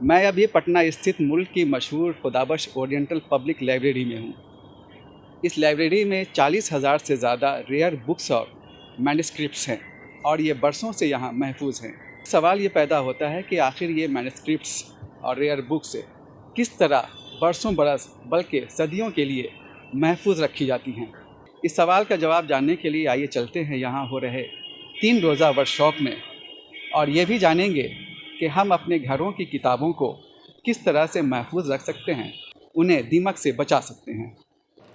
मैं अभी पटना स्थित मुल्क की मशहूर खुदाबख्श ओरिएंटल पब्लिक लाइब्रेरी में हूँ। इस लाइब्रेरी में 40,000 से ज़्यादा रेयर बुक्स और मैन्युस्क्रिप्ट्स हैं और ये बरसों से यहाँ महफूज हैं। सवाल ये पैदा होता है कि आखिर ये मैन्युस्क्रिप्ट्स और रेयर बुक्स किस तरह बरसों बरस बल्कि सदियों के लिए महफूज रखी जाती हैं। इस सवाल का जवाब जानने के लिए आइए चलते हैं यहाँ हो रहे 3 रोज़ा वर्कशॉप में और ये भी जानेंगे कि हम अपने घरों की किताबों को किस तरह से महफूज रख सकते हैं, उन्हें दीमक से बचा सकते हैं।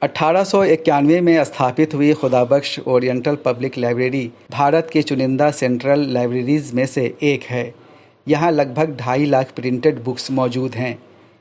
1891 में स्थापित हुई Khudabakhsh oriental public library Bharat की चुनिंदा सेंट्रल लाइब्रेरीज़ में से एक है। यहाँ लगभग 2.5 लाख प्रिंटेड बुक्स मौजूद हैं।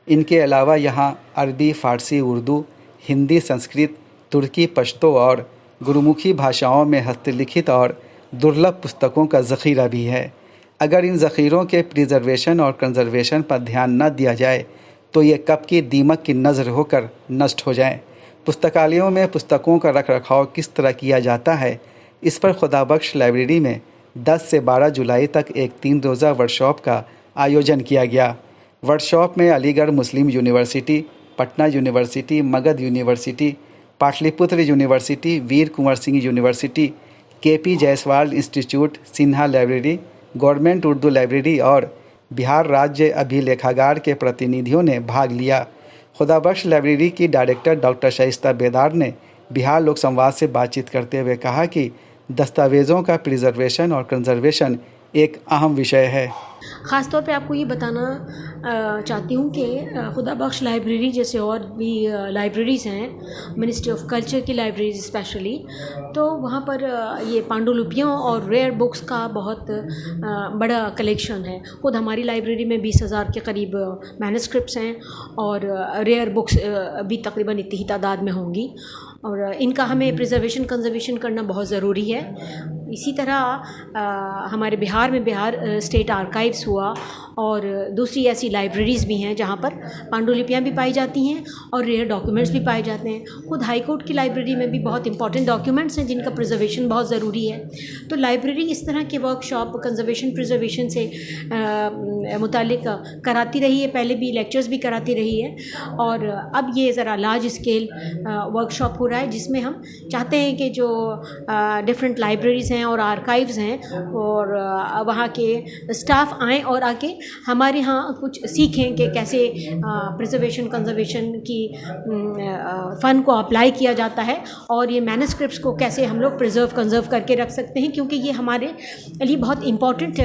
इनके अलावा यहाँ अरबी, फ़ारसी, उर्दू, हिंदी, संस्कृत, तुर्की, पश्तो और गुरुमुखी भाषाओं में हस्तलिखित और दुर्लभ पुस्तकों का ज़ख़ीरा भी है। अगर इन ज़ख़ीरों के प्रिजर्वेशन और कंजर्वेशन पर ध्यान न दिया जाए तो ये कब की दीमक की नज़र होकर नष्ट हो जाएं। पुस्तकालयों में पुस्तकों का रखरखाव किस तरह किया जाता है, इस पर खुदाबख्श लाइब्रेरी में 10 से 12 जुलाई तक एक 3 रोज़ा वर्कशॉप का आयोजन किया गया। वर्कशॉप में Aligarh Muslim university, Patna university, Magadh university, Pataliputra university, Veer Kunwar Singh university, KP Jaiswal institute, Sinha library, government Urdu library और बिहार राज्य अभिलेखागार के प्रतिनिधियों ने भाग लिया। खुदाबख्श लाइब्रेरी की डायरेक्टर डॉक्टर शाइस्ता बेदार ने बिहार लोक संवाद से बातचीत करते हुए कहा कि दस्तावेज़ों का प्रिजर्वेशन और कंजर्वेशन एक अहम विषय है। ख़ास तौर पे आपको ये बताना चाहती हूँ कि खुदाबख्श लाइब्रेरी जैसे और भी लाइब्रेरीज़ हैं, मिनिस्ट्री ऑफ कल्चर की लाइब्रेरीज स्पेशली, तो वहाँ पर ये पांडुलिपियों और रेयर बुक्स का बहुत बड़ा कलेक्शन है। खुद हमारी लाइब्रेरी में 20,000 के करीब मैन्युस्क्रिप्ट्स हैं और रेयर बुक्स भी तकरीबन इतनी ही तादाद में होंगी और इनका हमें प्रिजर्वेशन कंजर्वेशन करना बहुत ज़रूरी है। इसी तरह हमारे बिहार में बिहार स्टेट आर्काइव्स हुआ और दूसरी ऐसी लाइब्रेरीज़ भी हैं जहाँ पर पांडुलिपियाँ भी पाई जाती हैं और रेयर डॉक्यूमेंट्स भी पाए जाते हैं। खुद हाई कोर्ट की लाइब्रेरी में भी बहुत इंपॉर्टेंट डॉक्यूमेंट्स हैं जिनका प्रिजर्वेशन बहुत ज़रूरी है। तो लाइब्रेरी इस तरह के वर्कशॉप कंजर्वेशन प्रिजर्वेशन से मुतालिक कराती रही है, पहले भी लेक्चर्स भी कराती रही है और अब ये ज़रा लार्ज स्केल वर्कशॉप हो रहा है जिसमें हम चाहते हैं कि जो डिफरेंट लाइब्रेरीज़ हैं और आर्काइव्स हैं और वहाँ के स्टाफ आएँ और आके हमारे यहाँ कुछ सीखें कि कैसे प्रिजर्वेशन कंजर्वेशन की फ़न को अप्लाई किया जाता है और ये मैन्युस्क्रिप्ट्स को कैसे हम लोग प्रिजर्व कंजर्व करके रख सकते हैं, क्योंकि ये हमारे लिए बहुत इम्पॉर्टेंट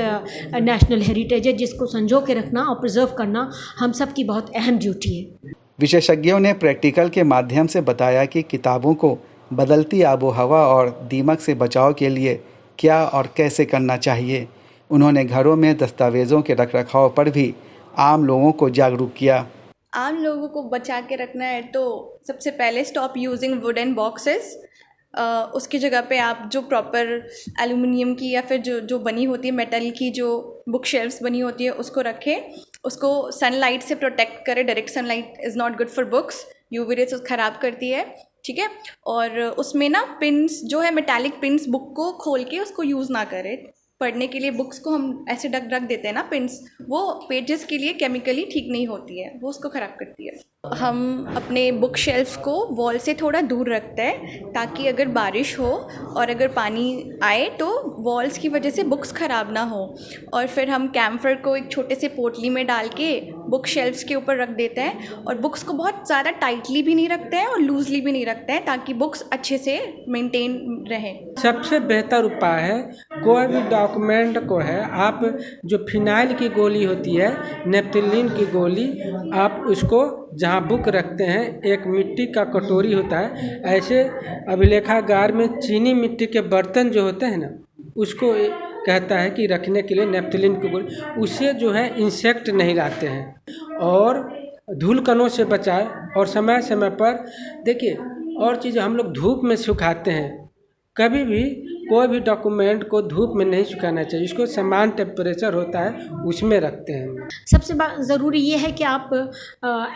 नेशनल हेरिटेज है जिसको संजो के रखना और प्रिजर्व करना हम सब की बहुत अहम ड्यूटी है। विशेषज्ञों ने प्रैक्टिकल के माध्यम से बताया कि किताबों को बदलती आबो हवा और दीमक से बचाव के लिए क्या और कैसे करना चाहिए। उन्होंने घरों में दस्तावेज़ों के रखरखाव पर भी आम लोगों को जागरूक किया। आम लोगों को बचा के रखना है तो सबसे पहले स्टॉप यूजिंग वुडन बॉक्सेस। उसकी जगह पे आप जो प्रॉपर एल्युमिनियम की या फिर जो बनी होती है मेटल की जो बुक शेल्फ्स बनी होती है उसको रखें। उसको सनलाइट से प्रोटेक्ट करें। Direct sunlight is not good for books, UV rays ख़राब करती है, ठीक है। और उसमें ना पिन्स जो है मेटालिक पिन्स, बुक को खोल के उसको यूज़ ना करें। पढ़ने के लिए बुक्स को हम ऐसे रख देते हैं ना पिन्स, वो पेजेस के लिए केमिकली ठीक नहीं होती है, वो उसको ख़राब करती है। हम अपने बुक शेल्फ्स को वॉल से थोड़ा दूर रखते हैं ताकि अगर बारिश हो और अगर पानी आए तो वॉल्स की वजह से बुक्स ख़राब ना हो। और फिर हम कैम्फर को एक छोटे से पोटली में डाल के बुक शेल्फ्स के ऊपर रख देते हैं और बुक्स को बहुत ज़्यादा टाइटली भी नहीं रखते हैं और लूजली भी नहीं रखते हैं ताकि बुक्स अच्छे से मेंटेन रहें। सबसे बेहतर उपाय है कोई भी डॉक्यूमेंट को है आप जो फिनाइल की गोली होती है, नेपथलीन की गोली, आप उसको जहाँ बुक रखते हैं एक मिट्टी का कटोरी होता है, ऐसे अभिलेखागार में चीनी मिट्टी के बर्तन जो होते हैं ना उसको कहता है कि रखने के लिए नेपथलीन की गोली, उससे जो है इंसेक्ट नहीं रहते हैं और धूल कणों से बचाए। और समय समय पर देखिए और चीज़ हम लोग धूप में सुखाते हैं, कभी भी कोई भी डॉक्यूमेंट को धूप में नहीं सुखाना चाहिए, इसको समान टेम्परेचर होता है उसमें रखते हैं। सबसे ज़रूरी ये है कि आप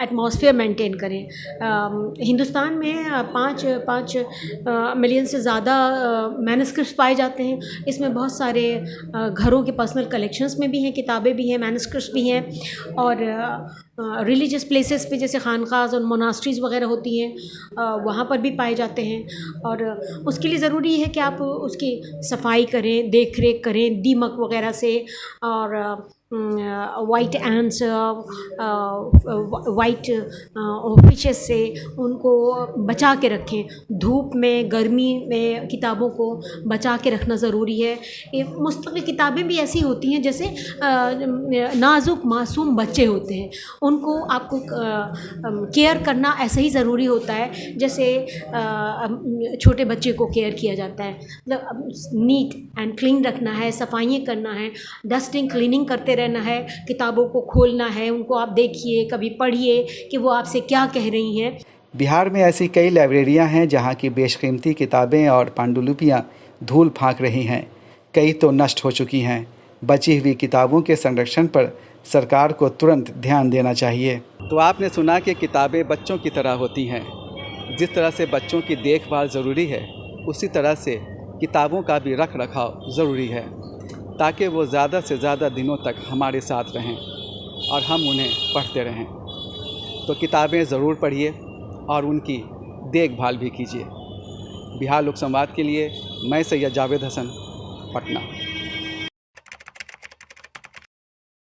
एटमॉस्फेयर मेंटेन करें। हिंदुस्तान में पाँच मिलियन से ज़्यादा मैनस्क्रिप्ट्स पाए जाते हैं। इसमें बहुत सारे घरों के पर्सनल कलेक्शंस में भी हैं, किताबें भी हैं, मैनस्क्रिप्ट्स भी हैं, और रिलीजियस प्लेसेस पे जैसे खानकाज और मोनास्ट्रीज़ वगैरह होती हैं वहाँ पर भी पाए जाते हैं। और उसके लिए ज़रूरी है कि आप उसकी सफाई करें, देख रेख करें दीमक वगैरह से, और वाइट एंड्स, वाइट फिशेस से उनको बचा के रखें। धूप में, गर्मी में किताबों को बचा के रखना ज़रूरी है। ये मुस्तकिल किताबें भी ऐसी होती हैं जैसे नाजुक मासूम बच्चे होते हैं, उनको आपको केयर करना ऐसे ही ज़रूरी होता है जैसे छोटे बच्चे को केयर किया जाता है। मतलब नीट एंड क्लीन रखना है, सफाइयाँ करना है, डस्टिंग क्लीनिंग करते रहना है, किताबों को खोलना है, उनको आप देखिए, कभी पढ़िए कि वो आपसे क्या कह रही हैं। बिहार में ऐसी कई लाइब्रेरियां हैं जहां की बेशकीमती किताबें और पांडुलिपियां धूल फांक रही हैं, कई तो नष्ट हो चुकी हैं। बची हुई किताबों के संरक्षण पर सरकार को तुरंत ध्यान देना चाहिए। तो आपने सुना कि किताबें बच्चों की तरह होती हैं। जिस तरह से बच्चों की देखभाल ज़रूरी है, उसी तरह से किताबों का भी रख रखाव ज़रूरी है, ताकि वो ज़्यादा से ज़्यादा दिनों तक हमारे साथ रहें और हम उन्हें पढ़ते रहें। तो किताबें ज़रूर पढ़िए और उनकी देखभाल भी कीजिए। बिहार लोक संवाद के लिए मैं सैयद जावेद हसन, पटना।